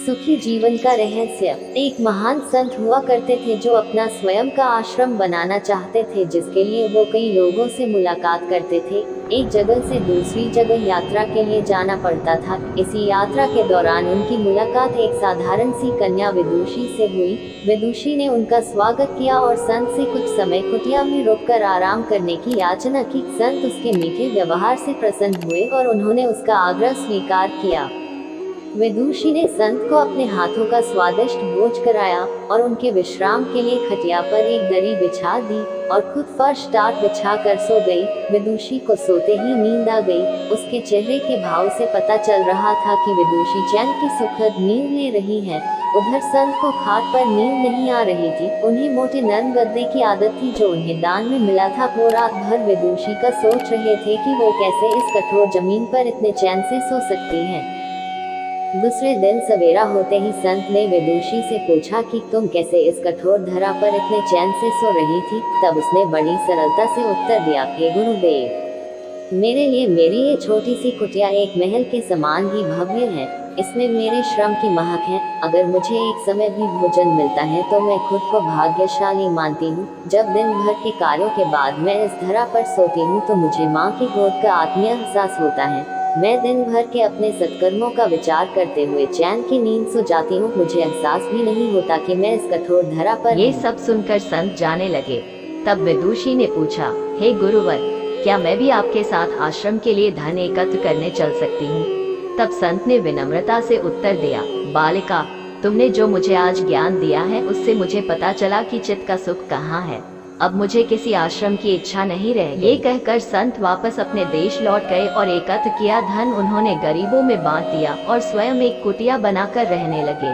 सुखी जीवन का रहस्य। एक महान संत हुआ करते थे जो अपना स्वयं का आश्रम बनाना चाहते थे, जिसके लिए वो कई लोगों से मुलाकात करते थे। एक जगह से दूसरी जगह यात्रा के लिए जाना पड़ता था। इसी यात्रा के दौरान उनकी मुलाकात एक साधारण सी कन्या विदुषी से हुई। विदुषी ने उनका स्वागत किया और संत से कुछ समय कुटिया में रुककर आराम करने की याचना की। संत उसके मीठे व्यवहार से प्रसन्न हुए और उन्होंने उसका आग्रह स्वीकार किया। विदुषी ने संत को अपने हाथों का स्वादिष्ट भोज कराया और उनके विश्राम के लिए खटिया पर एक दरी बिछा दी और खुद फर्श टाट बिछा कर सो गई। विदुषी को सोते ही नींद आ गई। उसके चेहरे के भाव से पता चल रहा था कि विदुषी चैन की सुखद नींद ले रही है। उधर संत को खाट पर नींद नहीं आ रही थी। उन्हें मोटे नरम गद्दे की आदत थी जो उन्हें दान में मिला था। वो रात भर विदुषी का सोच रहे थे कि वो कैसे इस कठोर जमीन पर इतने चैन से सो सकती हैं। दूसरे दिन सवेरा होते ही संत ने विदुषी से पूछा कि तुम कैसे इस कठोर धरा पर इतने चैन से सो रही थी। तब उसने बड़ी सरलता से उत्तर दिया, हे गुरुदेव, मेरे लिए मेरी ये छोटी सी कुटिया एक महल के समान ही भव्य है। इसमें मेरे श्रम की महक है। अगर मुझे एक समय भी भोजन मिलता है तो मैं खुद को भाग्यशाली मानती हूँ। जब दिन भर के कार्यों के बाद मैं इस धरा पर सोती हूँ तो मुझे माँ की गोद का आत्मीय एहसास होता है। मैं दिन भर के अपने सत्कर्मों का विचार करते हुए चैन की नींद सो जाती हूँ। मुझे एहसास भी नहीं होता कि मैं इस कठोर धरा पर। ये सब सुनकर संत जाने लगे। तब विदुषी ने पूछा, हे गुरुवर, क्या मैं भी आपके साथ आश्रम के लिए धन एकत्र करने चल सकती हूँ? तब संत ने विनम्रता से उत्तर दिया, बालिका, तुमने जो मुझे आज ज्ञान दिया है उससे मुझे पता चला कि चित्त का सुख कहाँ है। अब मुझे किसी आश्रम की इच्छा नहीं रह गई। ये कहकर संत वापस अपने देश लौट गए और एकत्र किया धन उन्होंने गरीबों में बांट दिया और स्वयं एक कुटिया बनाकर रहने लगे।